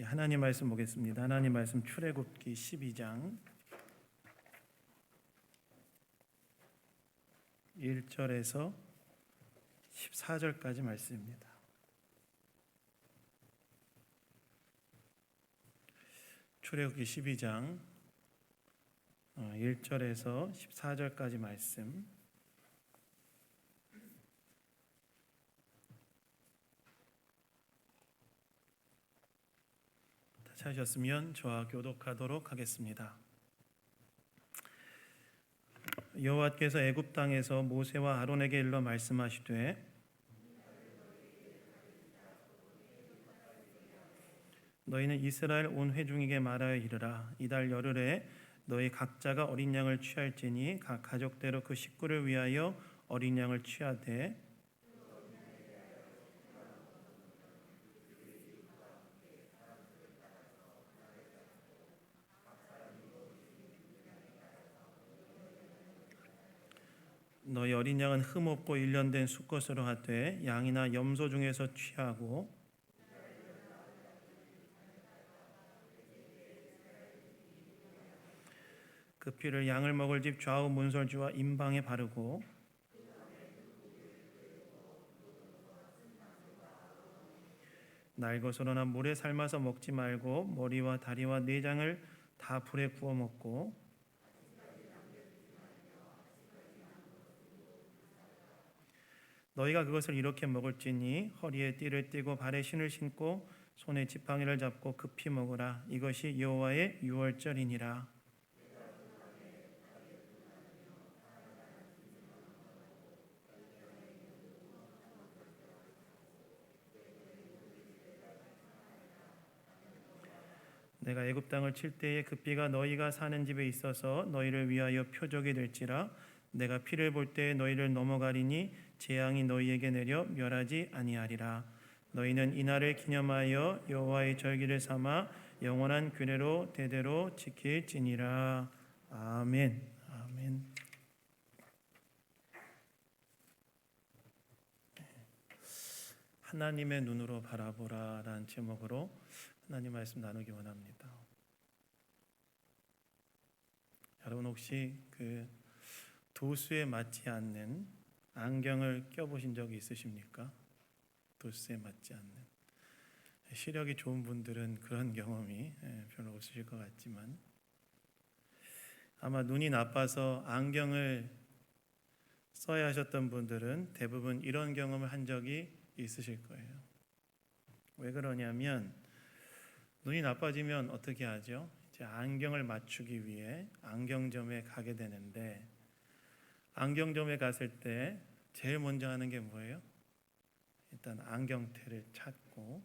하나님 말씀 보겠습니다. 하나님 말씀 출애굽기 12장 1절에서 14절까지 말씀입니다. 출애굽기 12장 1절에서 14절까지 말씀. 찾으셨으면 저와 교독하도록 하겠습니다. 여호와께서 애굽 땅에서 모세와 아론에게 일러 말씀하시되 너희는 이스라엘 온 회중에게 말하여 이르라. 이달 열흘에 너희 각자가 어린 양을 취할지니 각 가족대로 그 식구를 위하여 어린 양을 취하되 너희 어린 양은 흠 없고 일련된 수컷으로 하되 양이나 염소 중에서 취하고 그 피를 양을 먹을 집 좌우 문설주와 임방에 바르고 날 것으로나 물에 삶아서 먹지 말고 머리와 다리와 내장을 다 불에 구워 먹고 너희가 그것을 이렇게 먹을지니 허리에 띠를 띠고 발에 신을 신고 손에 지팡이를 잡고 급히 먹으라. 이것이 여호와의 유월절이니라. 내가 애굽 땅을 칠 때에 그 피가 너희가 사는 집에 있어서 너희를 위하여 표적이 될지라. 내가 피를 볼 때에 너희를 넘어가리니 재앙이 너희에게 내려 멸하지 아니하리라. 너희는 이날을 기념하여 여호와의 절기를 삼아 영원한 규례로 대대로 지킬지니라. 아멘. 아멘. 하나님의 눈으로 바라보라라는 제목으로 하나님 말씀 나누기 원합니다. 여러분 혹시 그 도수에 맞지 않는 안경을 껴보신 적이 있으십니까? 도수에 맞지 않는. 시력이 좋은 분들은 그런 경험이 별로 없으실 것 같지만 아마 눈이 나빠서 안경을 써야 하셨던 분들은 대부분 이런 경험을 한 적이 있으실 거예요. 왜 그러냐면 눈이 나빠지면 어떻게 하죠? 이제 안경을 맞추기 위해 안경점에 가게 되는데 안경점에 갔을 때 제일 먼저 하는 게 뭐예요? 일단 안경테를 찾고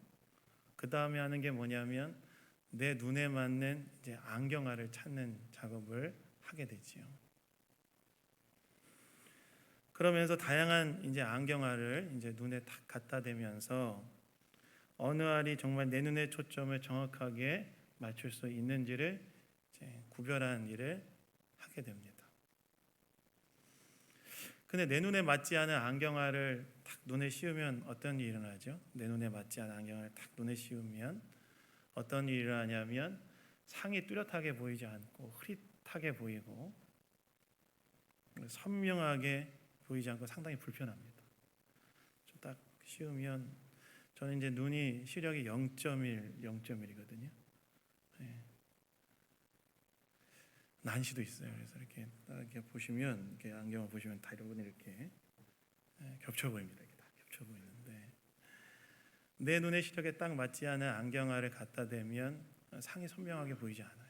그 다음에 하는 게 뭐냐면 내 눈에 맞는 이제 안경알을 찾는 작업을 하게 되지요. 그러면서 다양한 이제 안경알을 이제 눈에 딱 갖다 대면서 어느 알이 정말 내 눈의 초점을 정확하게 맞출 수 있는지를 이제 구별하는 일을 하게 됩니다. 근데 내 눈에 맞지 않은 안경알을 딱 눈에 씌우면 어떤 일이 일어나죠? 내 눈에 맞지 않은 안경알을 딱 눈에 씌우면 어떤 일이 일어나냐면 상이 뚜렷하게 보이지 않고 흐릿하게 보이고 선명하게 보이지 않고 상당히 불편합니다. 딱 씌우면 저는 이제 눈이 시력이 0.1이거든요. 네. 난시도 있어요. 그래서 이렇게 보시면 이렇게 안경을 보시면 다 이렇게 겹쳐 보입니다. 이렇게 다 겹쳐 보이는데 내 눈의 시력에 딱 맞지 않은 안경알을 갖다 대면 상이 선명하게 보이지 않아요.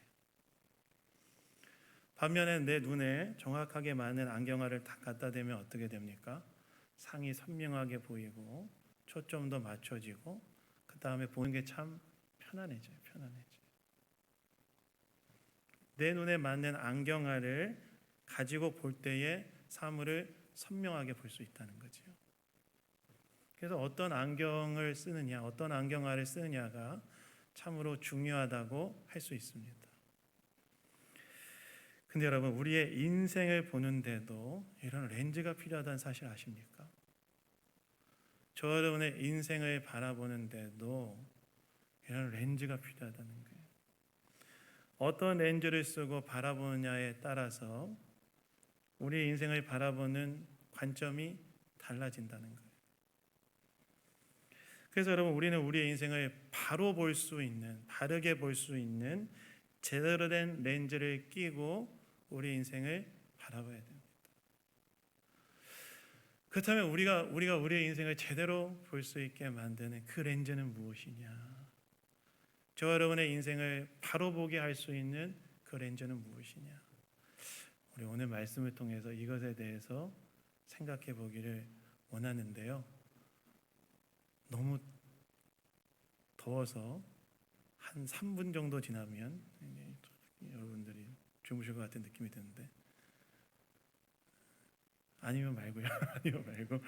반면에 내 눈에 정확하게 맞는 안경알을 딱 갖다 대면 어떻게 됩니까? 상이 선명하게 보이고 초점도 맞춰지고 그 다음에 보는 게 참 편안해져요. 내 눈에 맞는 안경알을 가지고 볼 때에 사물을 선명하게 볼 수 있다는 거죠. 그래서 어떤 안경을 쓰느냐, 어떤 안경알을 쓰느냐가 참으로 중요하다고 할 수 있습니다. 근데 여러분 우리의 인생을 보는데도 이런 렌즈가 필요하다는 사실 아십니까? 저 여러분의 인생을 바라보는데도 이런 렌즈가 필요하다는 거예요. 어떤 렌즈를 쓰고 바라보느냐에 따라서 우리의 인생을 바라보는 관점이 달라진다는 거예요. 그래서 여러분, 우리는 우리의 인생을 바로 볼 수 있는, 바르게 볼 수 있는 제대로 된 렌즈를 끼고 우리 인생을 바라봐야 됩니다. 그렇다면 우리가 우리의 인생을 제대로 볼 수 있게 만드는 그 렌즈는 무엇이냐? 저와 여러분의 인생을 바로 보게 할 수 있는 그 렌즈는 무엇이냐? 우리 오늘 말씀을 통해서 이것에 대해서 생각해 보기를 원하는데요. 너무 더워서 한 3분 정도 지나면 여러분들이 주무실 것 같은 느낌이 드는데, 아니면 말고요. 아니면 말고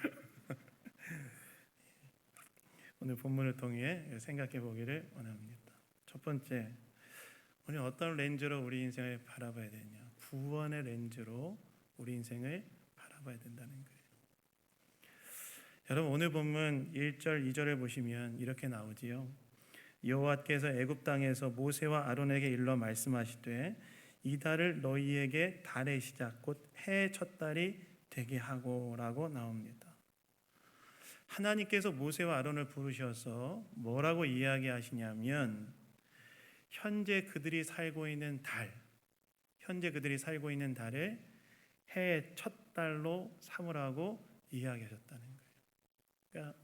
오늘 본문을 통해 생각해 보기를 원합니다. 첫 번째, 우리는 어떤 렌즈로 우리 인생을 바라봐야 되냐? 구원의 렌즈로 우리 인생을 바라봐야 된다는 거예요. 여러분, 오늘 본문 1절 2절을 보시면 이렇게 나오지요. 여호와께서 애굽 땅에서 모세와 아론에게 일러 말씀하시되 이 달을 너희에게 달의 시작 곧 해의 첫 달이 되게 하고라고 나옵니다. 하나님께서 모세와 아론을 부르셔서 뭐라고 이야기하시냐면 현재 그들이 살고 있는 달을 해의 첫 달로 삼으라고 이야기하셨다는 거예요. 그러니까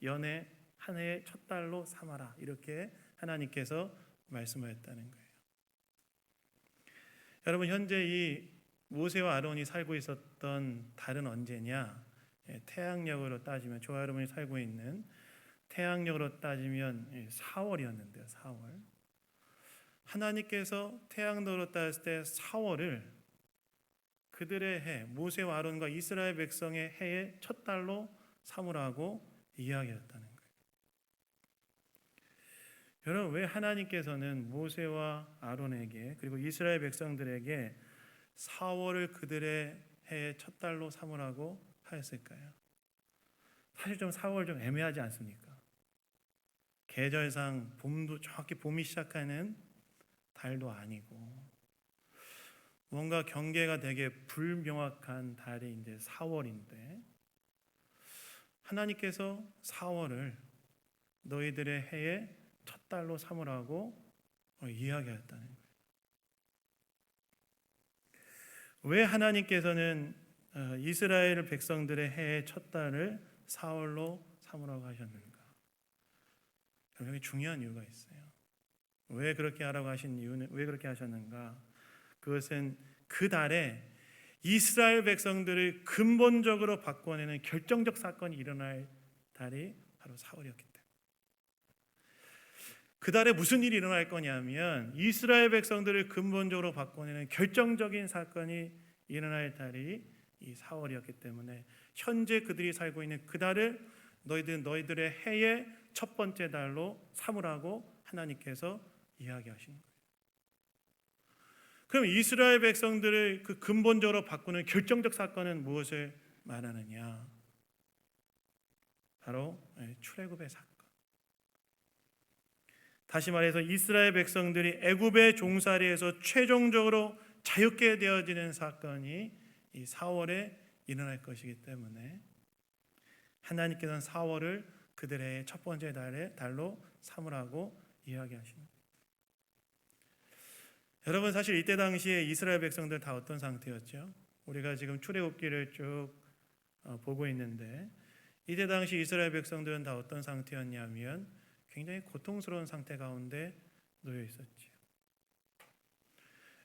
연해 한 해의 첫 달로 삼아라, 이렇게 하나님께서 말씀하셨다는 거예요. 여러분, 현재 이 모세와 아론이 살고 있었던 달은 언제냐? 태양력으로 따지면, 저와 여러분이 살고 있는 태양력으로 따지면 4월이었는데요. 4월. 하나님께서 태양력으로 따졌을 때 4월을 그들의 해, 모세와 아론과 이스라엘 백성의 해의 첫 달로 삼으라고 이야기했다는 거예요. 여러분, 왜 하나님께서는 모세와 아론에게 그리고 이스라엘 백성들에게 4월을 그들의 해의 첫 달로 삼으라고 하였을까요? 사실 4월 좀 애매하지 않습니까? 계절상 봄도 정확히 봄이 시작하는 달도 아니고 뭔가 경계가 되게 불명확한 달이 이제 4월인데 하나님께서 4월을 너희들의 해의 첫 달로 삼으라고 이야기했다는 거예요. 왜 하나님께서는 이스라엘 백성들의 해의 첫 달을 4월로 삼으라고 하셨는가? 여기 중요한 이유가 있어요. 왜 그렇게 하라고 하신 이유는, 왜 그렇게 하셨는가? 그것은 그 달에 이스라엘 백성들을 근본적으로 바꿔내는 결정적 사건이 일어날 달이 바로 4월이었기 때문에. 그 달에 무슨 일이 일어날 거냐면 이스라엘 백성들을 근본적으로 바꿔내는 결정적인 사건이 일어날 달이 이 4월이었기 때문에 현재 그들이 살고 있는 그 달을 너희들의 해의 첫 번째 달로 삼으라고 하나님께서 이야기하시는 거예요. 그럼 이스라엘 백성들을 그 근본적으로 바꾸는 결정적 사건은 무엇을 말하느냐? 바로 출애굽의 사건. 다시 말해서 이스라엘 백성들이 애굽의 종살이에서 최종적으로 자유케 되어지는 사건이 이 4월에 일어날 것이기 때문에 하나님께서는 4월을 그들의 첫 번째 달로 삼으라고 이야기하십니다. 여러분, 사실 이때 당시에 이스라엘 백성들 다 어떤 상태였죠? 우리가 지금 출애굽기를 쭉 보고 있는데 이때 당시 이스라엘 백성들은 다 어떤 상태였냐면 굉장히 고통스러운 상태 가운데 놓여 있었지요.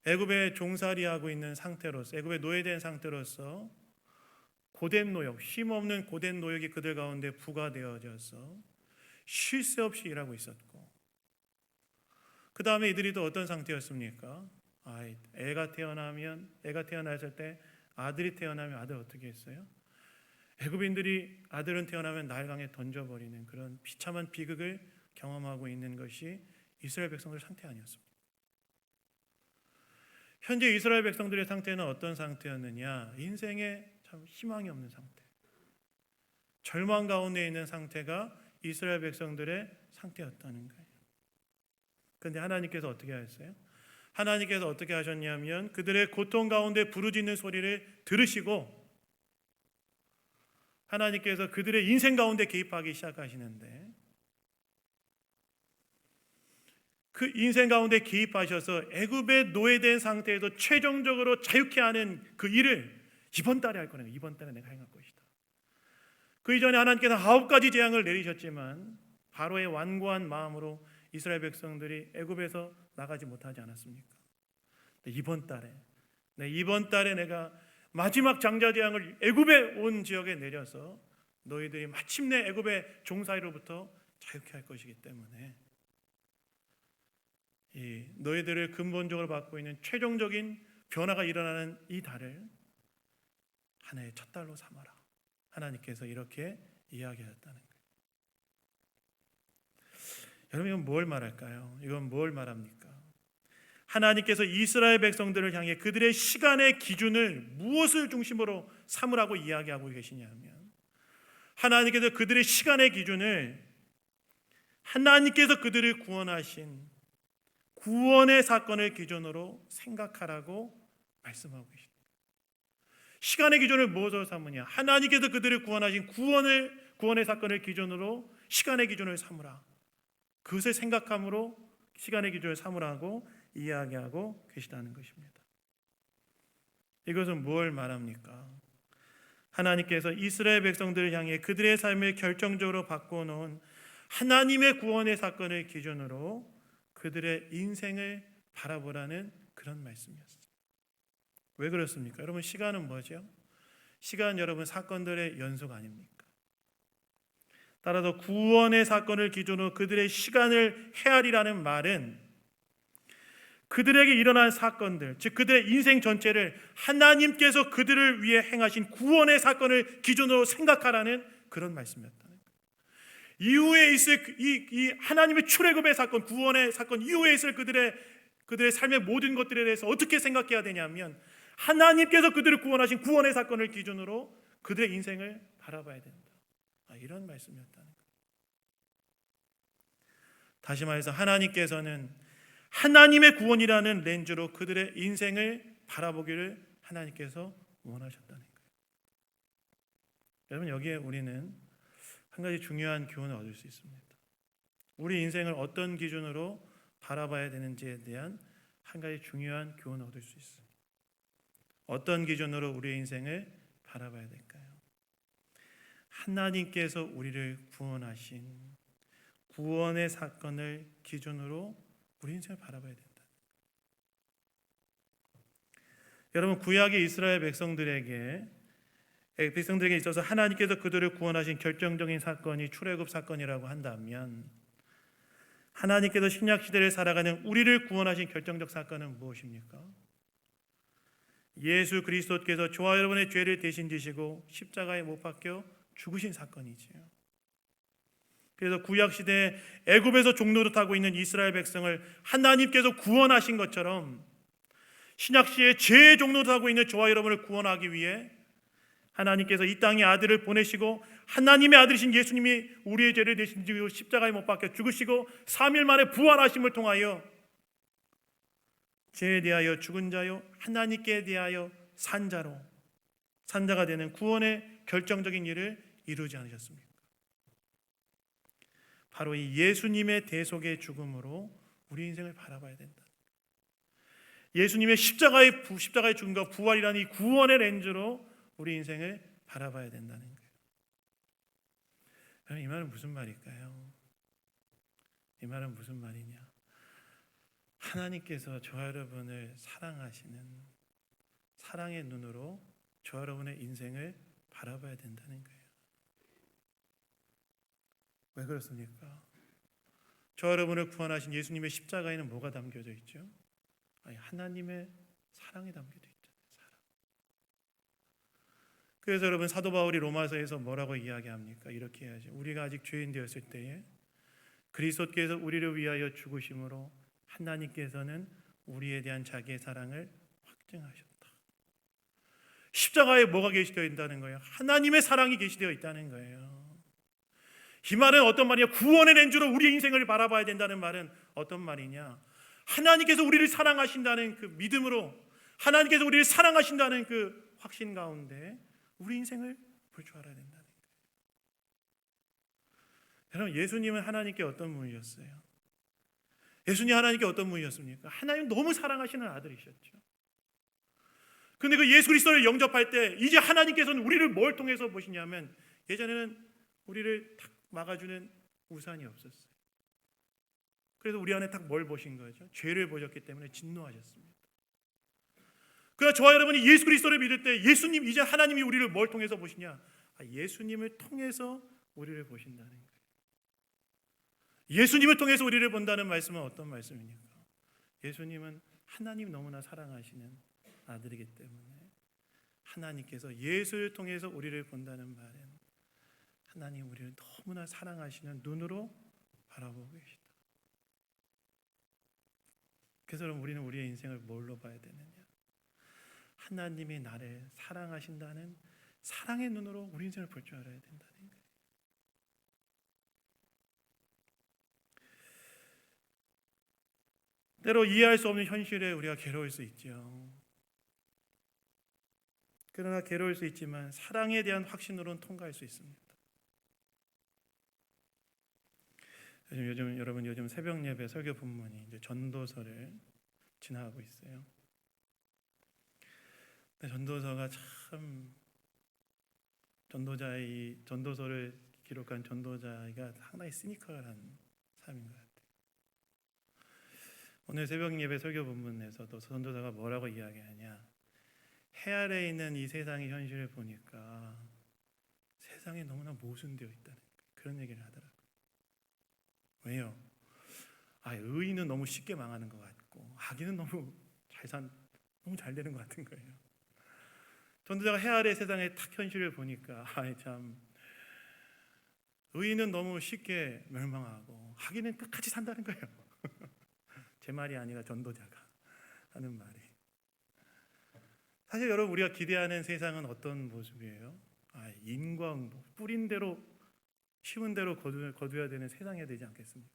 애굽에 종살이하고 있는 상태로서, 애굽에 노예된 상태로서 고된 노역, 쉼없는 고된 노역이 그들 가운데 부과되어져서 쉴 새 없이 일하고 있었고, 그 다음에 이들이 또 어떤 상태였습니까? 애가 태어났을 때 아들이 태어나면 아들 어떻게 했어요? 애굽인들이 아들은 태어나면 나일강에 던져버리는 그런 비참한 비극을 경험하고 있는 것이 이스라엘 백성들 상태 아니었습니다. 현재 이스라엘 백성들의 상태는 어떤 상태였느냐? 인생에 참 희망이 없는 상태, 절망 가운데 있는 상태가 이스라엘 백성들의 상태였다는 거예요. 그런데 하나님께서 어떻게 하셨어요? 하나님께서 어떻게 하셨냐면 그들의 고통 가운데 부르짖는 소리를 들으시고 하나님께서 그들의 인생 가운데 개입하기 시작하시는데 그 인생 가운데 개입하셔서 애굽의 노예된 상태에도 최종적으로 자유케 하는 그 일을 이번 달에 할 거라는 거예요. 이번 달에 내가 행할 것이다. 그 이전에 하나님께서 9가지 재앙을 내리셨지만 바로의 완고한 마음으로 이스라엘 백성들이 애굽에서 나가지 못하지 않았습니까? 이번 달에 내가 마지막 장자 재앙을 애굽에 온 지역에 내려서 너희들이 마침내 애굽의 종살이로부터 자유케 할 것이기 때문에 이 너희들을 근본적으로 받고 있는 최종적인 변화가 일어나는 이 달을 하나의 첫 달로 삼아라. 하나님께서 이렇게 이야기하셨다는 거예요. 여러분 이건 뭘 말할까요? 이건 뭘 말합니까? 하나님께서 이스라엘 백성들을 향해 그들의 시간의 기준을 무엇을 중심으로 삼으라고 이야기하고 계시냐면 하나님께서 그들의 시간의 기준을 하나님께서 그들을 구원하신 구원의 사건을 기준으로 생각하라고 말씀하고 계십니다. 시간의 기준을 무엇으로 삼으냐? 하나님께서 그들을 구원하신 구원의 사건을 기준으로 시간의 기준을 삼으라. 그것을 생각함으로 시간의 기준을 삼으라고 이야기하고 계시다는 것입니다. 이것은 뭘 말합니까? 하나님께서 이스라엘 백성들을 향해 그들의 삶을 결정적으로 바꿔놓은 하나님의 구원의 사건을 기준으로 그들의 인생을 바라보라는 그런 말씀이었어요. 왜 그렇습니까? 여러분 시간은 뭐죠? 시간 여러분 사건들의 연속 아닙니까? 따라서 구원의 사건을 기준으로 그들의 시간을 헤아리라는 말은 그들에게 일어난 사건들, 즉 그들의 인생 전체를 하나님께서 그들을 위해 행하신 구원의 사건을 기준으로 생각하라는 그런 말씀이었다는 거예요. 이후에 있을 이 하나님의 출애굽의 사건, 구원의 사건 이후에 있을 그들의 삶의 모든 것들에 대해서 어떻게 생각해야 되냐면 하나님께서 그들을 구원하신 구원의 사건을 기준으로 그들의 인생을 바라봐야 된다. 이런 말씀이었다는 거예요. 다시 말해서 하나님께서는 하나님의 구원이라는 렌즈로 그들의 인생을 바라보기를 하나님께서 원하셨다는 거예요. 여러분 여기에 우리는 한 가지 중요한 교훈을 얻을 수 있습니다. 우리 인생을 어떤 기준으로 바라봐야 되는지에 대한 한 가지 중요한 교훈을 얻을 수 있어요. 어떤 기준으로 우리의 인생을 바라봐야 될까요? 하나님께서 우리를 구원하신 구원의 사건을 기준으로 우리 인생을 바라봐야 된다. 여러분 구약의 이스라엘 백성들에게 있어서 하나님께서 그들을 구원하신 결정적인 사건이 출애굽 사건이라고 한다면 하나님께서 신약 시대를 살아가는 우리를 구원하신 결정적 사건은 무엇입니까? 예수 그리스도께서 저와 여러분의 죄를 대신 지시고 십자가에 못 박혀 죽으신 사건이지요. 그래서 구약 시대에 애굽에서 종노릇하고 있는 이스라엘 백성을 하나님께서 구원하신 것처럼 신약 시대에 죄의 종노릇하고 있는 저와 여러분을 구원하기 위해 하나님께서 이 땅에 아들을 보내시고 하나님의 아들이신 예수님이 우리의 죄를 대신 지고 십자가에 못 박혀 죽으시고 3일 만에 부활하심을 통하여 죄에 대하여 죽은 자요 하나님께 대하여 산자가 되는 구원의 결정적인 일을 이루지 않으셨습니까? 바로 이 예수님의 대속의 죽음으로 우리 인생을 바라봐야 된다. 예수님의 십자가의 죽음과 부활이라는 이 구원의 렌즈로 우리 인생을 바라봐야 된다는 거예요. 이 말은 무슨 말일까요? 이 말은 무슨 말이냐? 하나님께서 저와 여러분을 사랑하시는 사랑의 눈으로 저와 여러분의 인생을 바라봐야 된다는 거예요. 왜 그렇습니까? 저와 여러분을 구원하신 예수님의 십자가에는 뭐가 담겨져 있죠? 하나님의 사랑이 담겨져 있잖아요. 사랑. 그래서 여러분 사도 바울이 로마서에서 뭐라고 이야기합니까? 이렇게 해야죠. 우리가 아직 죄인 되었을 때에 그리스도께서 우리를 위하여 죽으심으로 하나님께서는 우리에 대한 자기의 사랑을 확증하셨다. 십자가에 뭐가 계시되어 있다는 거예요? 하나님의 사랑이 계시되어 있다는 거예요. 이 말은 어떤 말이냐? 구원의 렌즈로 우리의 인생을 바라봐야 된다는 말은 어떤 말이냐? 하나님께서 우리를 사랑하신다는 그 믿음으로, 하나님께서 우리를 사랑하신다는 그 확신 가운데 우리 인생을 볼 줄 알아야 된다는 거예요. 여러분, 예수님은 하나님께 어떤 분이셨어요? 예수님 하나님께 어떤 분이셨습니까? 하나님 너무 사랑하시는 아들이셨죠. 근데 그 예수 그리스도를 영접할 때 이제 하나님께서는 우리를 뭘 통해서 보시냐면, 예전에는 우리를 탁 막아주는 우산이 없었어요. 그래서 우리 안에 딱 뭘 보신 거죠? 죄를 보셨기 때문에 진노하셨습니다. 그러나 저와 여러분이 예수 그리스도를 믿을 때 예수님, 이제 하나님이 우리를 뭘 통해서 보시냐? 예수님을 통해서 우리를 보신다는 거예요. 예수님을 통해서 우리를 본다는 말씀은 어떤 말씀입니까? 예수님은 하나님 너무나 사랑하시는 아들이기 때문에 하나님께서 예수를 통해서 우리를 본다는 말은 하나님 우리를 너무나 사랑하시는 눈으로 바라보고 계시다. 그래서 우리는 우리의 인생을 뭘로 봐야 되느냐? 하나님이 나를 사랑하신다는 사랑의 눈으로 우리 인생을 볼 줄 알아야 된다는 거예요. 때로 이해할 수 없는 현실에 우리가 괴로울 수 있죠. 그러나 괴로울 수 있지만 사랑에 대한 확신으로는 통과할 수 있습니다. 요즘 새벽 예배 설교 본문이 이제 전도서를 지나가고 있어요. 근데 전도서가 참 전도서를 기록한 전도자가 상당히 시니컬한 사람인 것 같아요. 오늘 새벽 예배 설교 본문에서도 전도자가 뭐라고 이야기하냐? 해 아래에 있는 이 세상의 현실을 보니까 세상이 너무나 모순되어 있다는 그런 얘기를 하더라고요. 왜요? 의인은 너무 쉽게 망하는 것 같고 악인은 너무 잘 되는 것 같은 거예요. 전도자가 해 아래 세상의 탁 현실을 보니까 참 의인은 너무 쉽게 멸망하고 악인은 끝까지 산다는 거예요. 제 말이 아니라 전도자가 하는 말이. 사실 여러분, 우리가 기대하는 세상은 어떤 모습이에요? 인과응보, 뿌린 대로 심은 대로 거두어야 되는 세상이 되지 않겠습니까?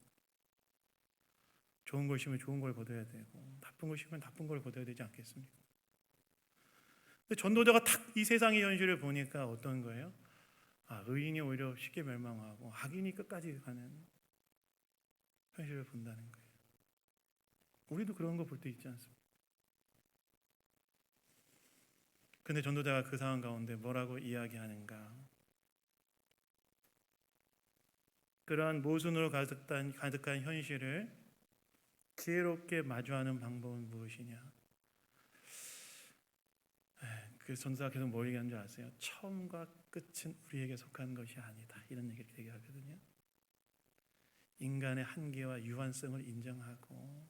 좋은 걸 심으면 좋은 걸 거둬야 되고 나쁜 걸 심으면 나쁜 걸 거둬야 되지 않겠습니까? 근데 전도자가 탁 이 세상의 현실을 보니까 어떤 거예요? 의인이 오히려 쉽게 멸망하고 악인이 끝까지 가는 현실을 본다는 거예요. 우리도 그런 거 볼 때 있지 않습니까? 근데 전도자가 그 상황 가운데 뭐라고 이야기하는가? 그러한 모순으로 가득한 현실을 지혜롭게 마주하는 방법은 무엇이냐? 그 전도자가 계속 뭘 얘기하는 줄 아세요? 처음과 끝은 우리에게 속한 것이 아니다, 이런 얘기를 얘기하거든요. 인간의 한계와 유한성을 인정하고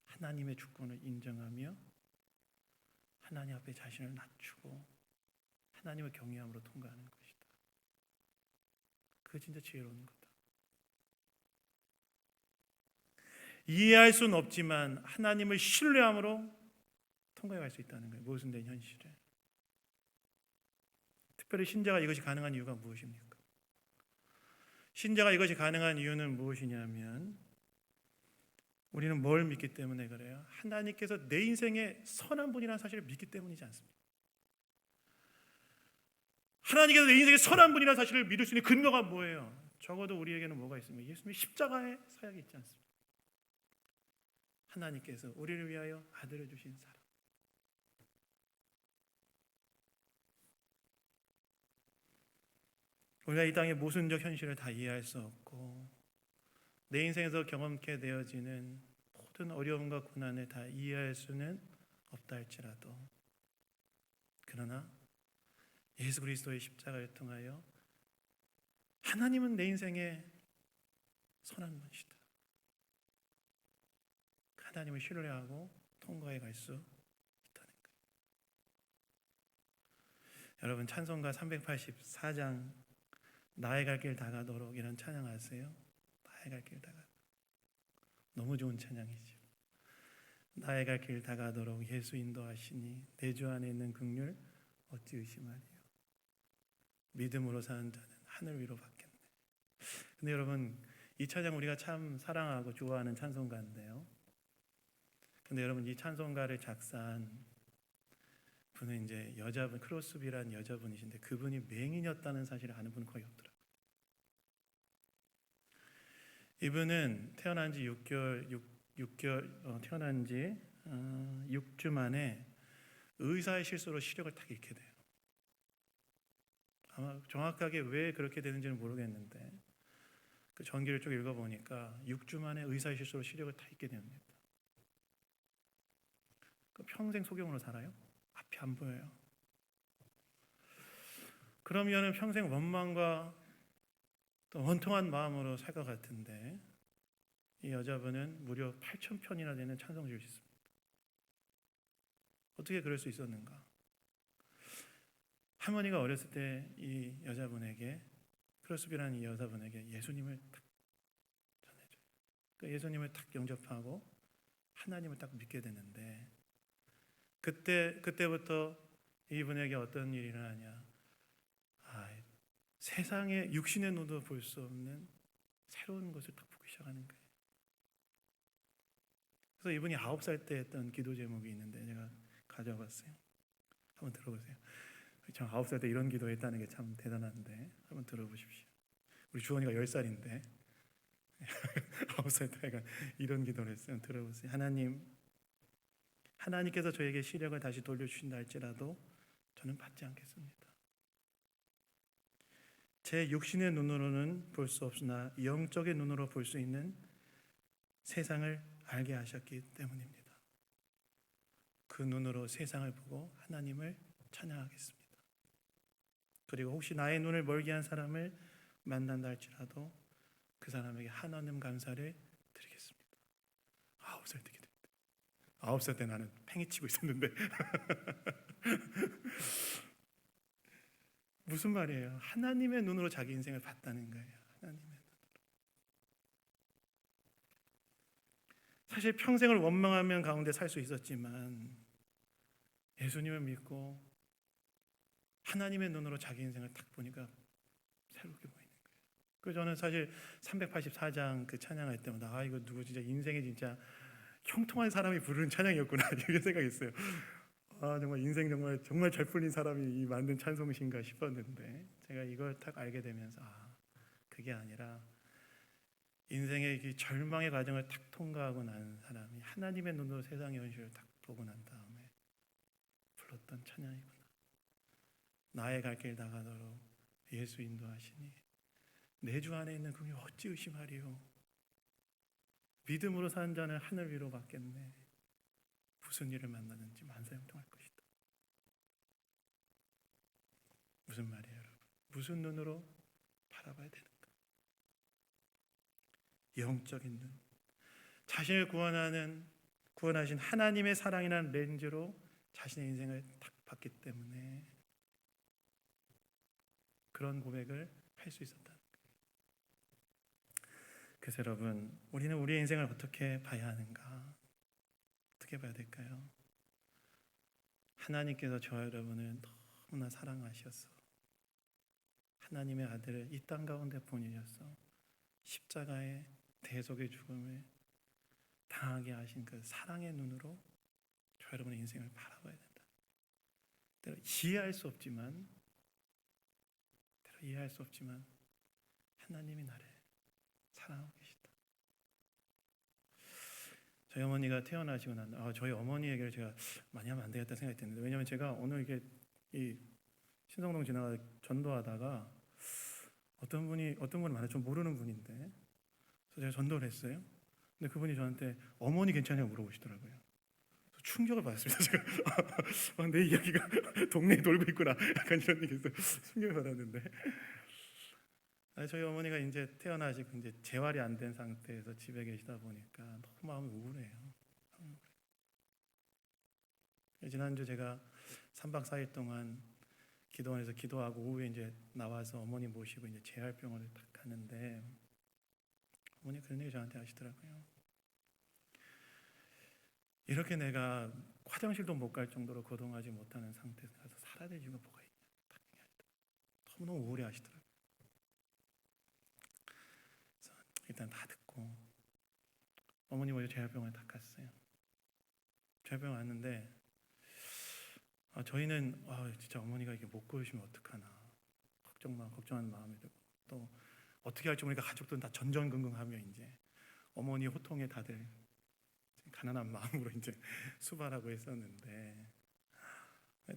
하나님의 주권을 인정하며 하나님 앞에 자신을 낮추고 하나님을 경외함으로 통과하는 것이다. 그게 진짜 지혜로운 거다. 이해할 수는 없지만 하나님을 신뢰함으로 통과해 갈 수 있다는 거예요. 모순된 현실에. 특별히 신자가 이것이 가능한 이유가 무엇입니까? 신자가 이것이 가능한 이유는 무엇이냐면 우리는 뭘 믿기 때문에 그래요? 하나님께서 내 인생에 선한 분이라는 사실을 믿기 때문이지 않습니까? 하나님께서 내 인생에 선한 분이라는 사실을 믿을 수 있는 근거가 뭐예요? 적어도 우리에게는 뭐가 있습니까? 예수님의 십자가의 사역이 있지 않습니까? 하나님께서 우리를 위하여 아들을 주신 사랑. 우리가 이 땅의 모순적 현실을 다 이해할 수 없고 내 인생에서 경험케 되어지는 모든 어려움과 고난을 다 이해할 수는 없다 할지라도, 그러나 예수 그리스도의 십자가를 통하여 하나님은 내 인생에 선한 분이시다. 하나님을 신뢰하고 통과해 갈 수 있다는 거예요. 여러분, 찬송가 384장 나의 갈 길 다가도록 이런 찬양 아세요? 나의 갈 길 다가도록. 너무 좋은 찬양이죠. 나의 갈 길 다가도록 예수 인도하시니 내 주 안에 있는 긍휼 어찌 의심하리요. 믿음으로 사는 자는 하늘 위로 받겠네. 근데 여러분, 이 찬양 우리가 참 사랑하고 좋아하는 찬송가인데요. 근데 여러분, 이 찬송가를 작사한 분은 이제 여자분, 크로스비라는 여자분이신데 그분이 맹인이었다는 사실을 아는 분은 거의 없더라고요. 이분은 태어난 지 6개월 태어난 지 6주 만에 의사의 실수로 시력을 딱 잃게 돼요. 아마 정확하게 왜 그렇게 되는지는 모르겠는데 그 전기를 쭉 읽어보니까 6주 만에 의사의 실수로 시력을 다 잃게 됩니다. 그 평생 소경으로 살아요. 앞이 안 보여요. 그러면은 평생 원망과 또 원통한 마음으로 살 것 같은데 이 여자분은 무려 8,000편이나 되는 찬송지를 짓습니다. 어떻게 그럴 수 있었는가? 할머니가 어렸을 때 이 여자분에게, 크로스비라는 이 여자분에게 예수님을 딱 전해줘요. 그 예수님을 딱 영접하고 하나님을 딱 믿게 되는데 그때부터 이분에게 어떤 일이 일어나냐? 세상의 육신의 눈으로 볼 수 없는 새로운 것을 딱 보기 시작하는 거예요. 그래서 이분이 9살 때 했던 기도 제목이 있는데 제가 가져왔어요. 한번 들어보세요. 참 9살 때 이런 기도했다는 게 참 대단한데 한번 들어보십시오. 우리 주원이가 10살인데 9살 때가 이런 기도를 했어요. 들어보세요. 하나님께서 저에게 시력을 다시 돌려주신다 할지라도 저는 받지 않겠습니다. 제 육신의 눈으로는 볼 수 없으나 영적인 눈으로 볼 수 있는 세상을 알게 하셨기 때문입니다. 그 눈으로 세상을 보고 하나님을 찬양하겠습니다. 그리고 혹시 나의 눈을 멀게 한 사람을 만난다 할지라도 그 사람에게 한없는 감사를 드리겠습니다. 9살 때 기도했대. 9살 때 나는 팽이치고 있었는데 무슨 말이에요? 하나님의 눈으로 자기 인생을 봤다는 거예요. 하나님의 눈으로. 사실 평생을 원망하면 가운데 살 수 있었지만 예수님을 믿고 하나님의 눈으로 자기 인생을 딱 보니까 새롭게 보이는 거예요. 그래서 저는 사실 384장 그 찬양할 때마다 이거 누구 진짜 인생에 진짜 형통한 사람이 부르는 찬양이었구나 이렇게 생각했어요. 정말 인생 정말 잘 풀린 사람이 이 만든 찬송신가 싶었는데 제가 이걸 딱 알게 되면서 그게 아니라 인생의 이 절망의 과정을 탁 통과하고 난 사람이 하나님의 눈으로 세상의 현실을 딱 보고 난 다음에 불렀던 찬양이구나. 나의 갈 길 나가도록 예수 인도하시니 내 주 안에 있는 금이 어찌 의심하리요. 믿음으로 사는 자는 하늘 위로 받겠네. 무슨 일을 만나든지 만사형통할 것이다. 무슨 말이에요, 여러분? 무슨 눈으로 바라봐야 되는가? 영적인 눈. 자신을 구원하신 하나님의 사랑이라는 렌즈로 자신의 인생을 딱 봤기 때문에 그런 고백을 할 수 있었다는 거예요. 그래서 여러분, 우리는 우리의 인생을 어떻게 봐야 하는가? 어떻게 봐야 될까요? 하나님께서 저와 여러분을 너무나 사랑하셔서 하나님의 아들을 이 땅 가운데 보내셔서 십자가의 대속의 죽음을 당하게 하신 그 사랑의 눈으로 저와 여러분의 인생을 바라봐야 된다. 때로 이해할 수 없지만 하나님이 나를 사랑하고 계시다. 저희 어머니가 태어나시고 난 저희 어머니 얘기를 제가 많이 하면 안 되겠다 생각이 됐는데 왜냐하면 제가 오늘 이게 이 신성동 지나가 전도하다가 어떤 분이 많아요. 좀 모르는 분인데 그래서 제가 전도를 했어요. 근데 그분이 저한테 어머니 괜찮냐고 물어보시더라고요. 충격을 받았습니다. 제가 내 이야기가 동네에 돌고 있구나. 약간 이런 얘기에서 충격을 받았는데 저희 어머니가 이제 태어나시고 이제 재활이 안 된 상태에서 집에 계시다 보니까 너무 마음이 우울해요. 지난주 제가 3박 4일 동안 기도원에서 기도하고 오후에 이제 나와서 어머니 모시고 이제 재활병원을 딱 가는데 어머니 그런 얘기 저한테 하시더라고요. 이렇게 내가 화장실도 못 갈 정도로 거동하지 못하는 상태에서 가서 살아야 될 이유가 뭐가 있냐 딱 얘기하시더라고요. 너무너무 우울해 하시더라고요. 일단 다 듣고 어머니 먼저 재활병원에 다 갔어요. 재활병원 왔는데 저희는 진짜 어머니가 이게 못 고우시면 어떡하나 걱정하는 마음이 들고 또 어떻게 할지 모르니까 가족들은 다 전전긍긍하며 이제 어머니 호통에 다들 가난한 마음으로 이제 수발하고 있었는데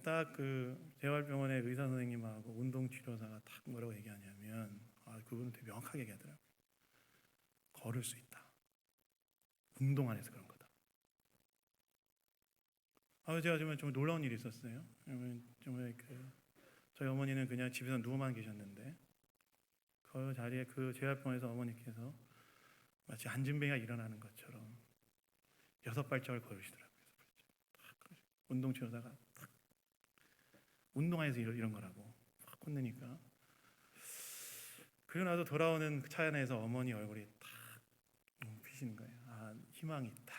딱 그 재활병원의 의사 선생님하고 운동치료사가 딱 뭐라고 얘기하냐면 그분은 되게 명확하게 얘기하더라고요. 걸을 수 있다. 운동 안 해서 그런 거다. 제가 좀 놀라운 일이 있었어요. 정말 저희 어머니는 그냥 집에서 누워만 계셨는데 그 자리에 그 재활병원에서 어머니께서 마치 안진뱅이가 일어나는 것처럼 6발짝을 걸으시더라고요. 운동치료사가 딱 운동화에서 이런 거라고 막 혼내니까 그러고 나서 돌아오는 차 안에서 어머니 얼굴이 딱 피시는 거예요. 희망이 있다.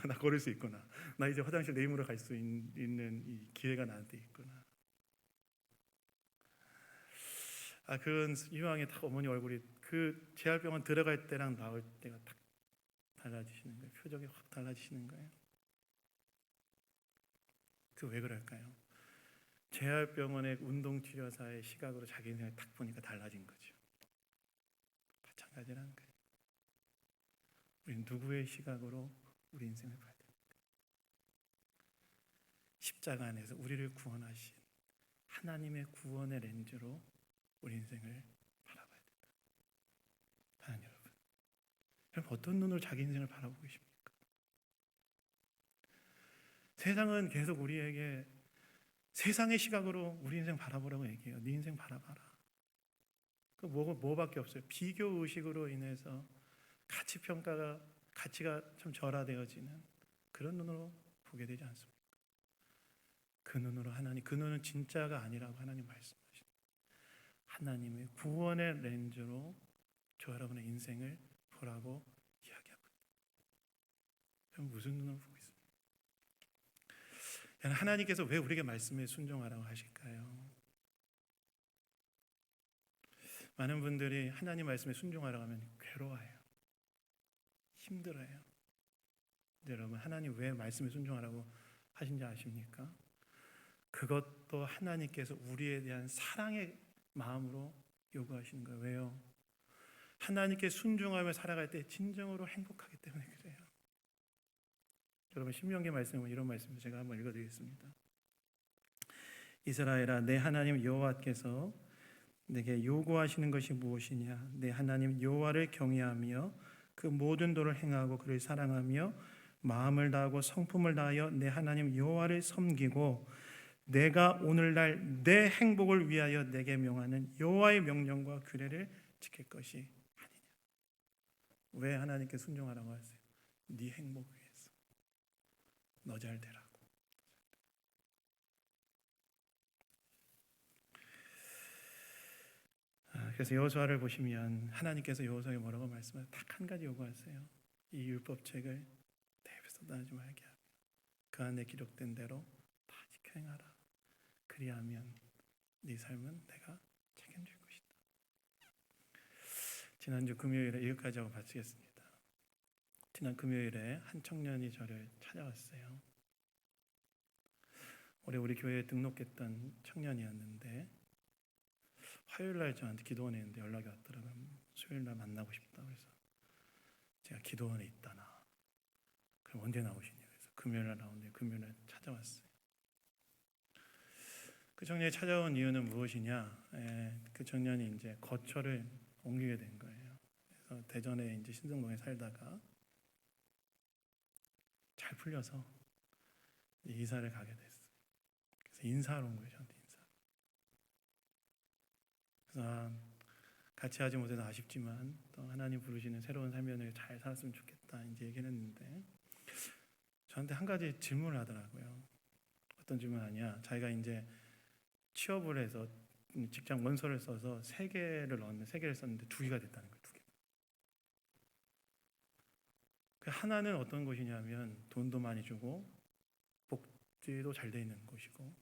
나 걸을 수 있구나. 나 이제 화장실 내 힘으로 갈 수 있는 이 기회가 나한테 있구나. 그런 희망에 딱 어머니 얼굴이 그 재활병원 들어갈 때랑 나올 때가 딱 달라지시는 거예요. 표정이 확 달라지시는 거예요. 왜 그럴까요? 재활병원의 운동치료사의 시각으로 자기 인생을 딱 보니까 달라진 거죠. 마찬가지라는 거예요. 우리는 누구의 시각으로 우리 인생을 봐야 됩니까? 십자가 안에서 우리를 구원하신 하나님의 구원의 렌즈로 우리 인생을 바라봐야 된다. 사랑하는 여러분, 어떤 눈으로 자기 인생을 바라보고 계십니까? 세상은 계속 우리에게 세상의 시각으로 우리 인생 바라보라고 얘기해요. 네 인생 바라봐라. 뭐밖에 없어요. 비교 의식으로 인해서 가치가 좀 절하되어지는 그런 눈으로 보게 되지 않습니까? 그 눈으로 그 눈은 진짜가 아니라고 하나님 말씀하십니다. 하나님의 구원의 렌즈로 저 여러분의 인생을 보라고 이야기하고 있습니다. 무슨 눈으로 보고 있습니까? 하나님께서 왜 우리에게 말씀에 순종하라고 하실까요? 많은 분들이 하나님 말씀에 순종하라고 하면 괴로워해요. 힘들어요. 여러분, 하나님 왜 말씀에 순종하라고 하신지 아십니까? 그것도 하나님께서 우리에 대한 사랑의 마음으로 요구하시는 거예요. 왜요? 하나님께 순종하며 살아갈 때 진정으로 행복하기 때문에 그래요. 여러분, 신명기 말씀에 이런 말씀을 제가 한번 읽어드리겠습니다. 이스라엘아, 내 하나님 여호와께서 내게 요구하시는 것이 무엇이냐? 내 하나님 여호와를 경외하며 그 모든 도를 행하고 그를 사랑하며 마음을 다하고 성품을 다하여 내 하나님 여호와를 섬기고 내가 오늘날 내 행복을 위하여 내게 명하는 여호와의 명령과 규례를 지킬 것이 아니냐. 왜 하나님께 순종하라고 하세요? 네 행복을 위해서. 너 잘 되라고. 그래서 여호수아를 보시면 하나님께서 여호수아에 뭐라고 말씀하세요? 딱 한 가지 요구하세요. 이 율법책을 내 입에서 떠나지 말게 하며 그 안에 기록된 대로 다 지켜 행하라. 그리하면 네 삶은 내가 책임질 것이다. 지난주 금요일에 여기까지 하고 마치겠습니다. 지난 금요일에 한 청년이 저를 찾아왔어요. 올해 우리 교회에 등록했던 청년이었는데 화요일날 저한테 기도원에 있는데 연락이 왔더라고요. 수요일날 만나고 싶다. 그래서 제가 기도원에 있다나. 그럼 언제 나오시냐? 그래서 금요일날 나오는데 금요일날 찾아왔어요. 그 청년이 찾아온 이유는 무엇이냐? 그 청년이 이제 거처를 옮기게 된 거예요. 그래서 대전에 이제 신성동에 살다가 잘 풀려서 이사를 가게 됐어요. 그래서 인사하러 온 거예요, 저한테 인사. 그래서 같이 하지 못해서 아쉽지만 또 하나님 부르시는 새로운 삶을 잘 살았으면 좋겠다 이제 얘기를 했는데 저한테 한 가지 질문을 하더라고요. 어떤 질문 하냐? 자기가 이제 취업을 해서 직장 원서를 써서 3개를 썼는데 2개가 됐다는 거예요. 2개. 그 하나는 어떤 곳이냐면 돈도 많이 주고 복지도 잘 돼 있는 곳이고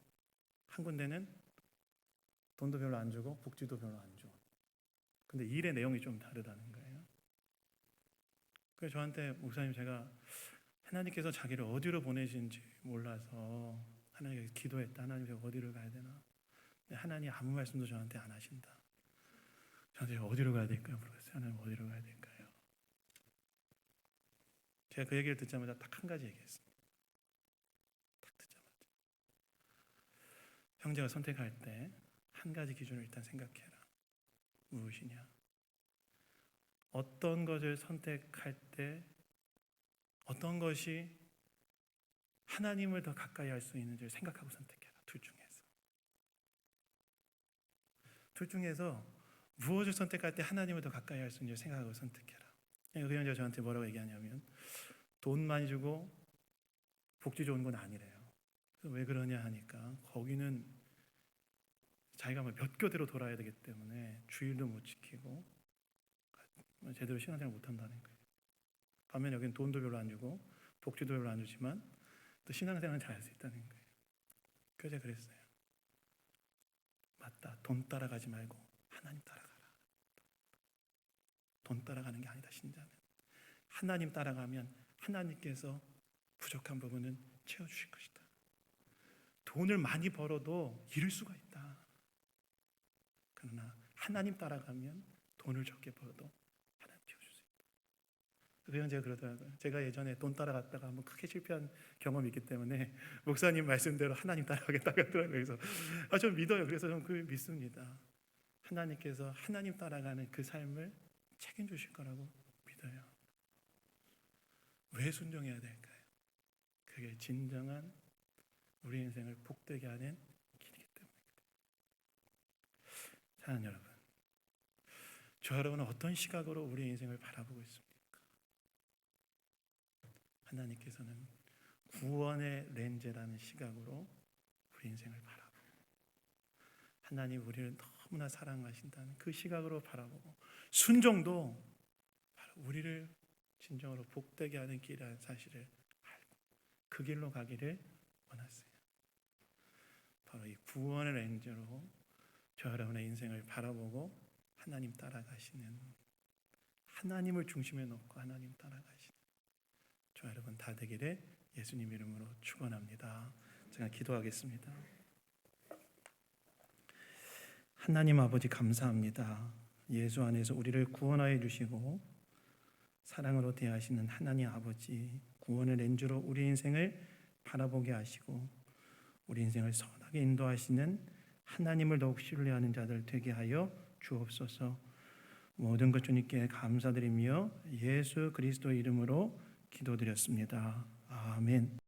한 군데는 돈도 별로 안 주고 복지도 별로 안 줘. 근데 일의 내용이 좀 다르다는 거예요. 그래서 저한테 목사님 제가 하나님께서 자기를 어디로 보내신지 몰라서 하나님께 기도했다. 하나님 제가 어디로 가야 되나? 근데 하나님 아무 말씀도 저한테 안 하신다. 저한테 어디로 가야 될까요? 물어봤어요. 하나님 어디로 가야 될까요? 제가 그 얘기를 듣자마자 딱 한 가지 얘기했습니다. 딱 듣자마자 형제가 선택할 때 한 가지 기준을 일단 생각해라. 무엇이냐? 어떤 것을 선택할 때 어떤 것이 하나님을 더 가까이 할 수 있는지를 생각하고 선택해라. 둘 중에서 무엇을 선택할 때 하나님을 더 가까이 할 수 있는지 생각하고 선택해라. 그 형제가 저한테 뭐라고 얘기하냐면 돈 많이 주고 복지 좋은 건 아니래요. 그래서 왜 그러냐 하니까 거기는 자기가 몇 교대로 돌아야 되기 때문에 주일도 못 지키고 제대로 신앙생활 못 한다는 거예요. 반면 여기는 돈도 별로 안 주고 복지도 별로 안 주지만 또 신앙생활은 잘할 수 있다는 거예요. 그래서 제가 그랬어요. 맞다. 돈 따라가지 말고 하나님 따라가라. 돈 따라가는 게 아니다. 신자는 하나님 따라가면 하나님께서 부족한 부분은 채워주실 것이다. 돈을 많이 벌어도 잃을 수가 있다. 그러나 하나님 따라가면 돈을 적게 벌어도 하나님 채워줄 수 있다. 그래서 제가 그러더라고요. 제가 예전에 돈 따라갔다가 한번 크게 실패한 경험이 있기 때문에 목사님 말씀대로 하나님 따라가겠다고 하더라고요. 그래서 좀 믿어요. 그래서 좀 그걸 믿습니다. 하나님께서 하나님 따라가는 그 삶을 책임주실 거라고 믿어요. 왜 순종해야 될까요? 그게 진정한 우리 인생을 복되게 하는 길이기 때문입니다. 사랑하는 여러분, 저 여러분은 어떤 시각으로 우리 인생을 바라보고 있습니까? 하나님께서는 구원의 렌즈라는 시각으로 우리 인생을 바라보고 하나님 우리를 너무나 사랑하신다는 그 시각으로 바라보고 순종도 바로 우리를 진정으로 복되게 하는 길이라는 사실을 알고 그 길로 가기를 원하세요. 바로 이 구원의 렌즈로 저 여러분의 인생을 바라보고 하나님 따라가시는, 하나님을 중심에 놓고 하나님 따라가시는 저 여러분 다 되기를 예수님 이름으로 축원합니다. 제가 기도하겠습니다. 하나님 아버지 감사합니다. 예수 안에서 우리를 구원하여 주시고 사랑으로 대하시는 하나님 아버지, 구원의 렌즈로 우리 인생을 바라보게 하시고 우리 인생을 선하게 인도하시는 하나님을 더욱 신뢰하는 자들 되게 하여 주옵소서. 모든 것 주님께 감사드리며 예수 그리스도의 이름으로 기도드렸습니다. 아멘.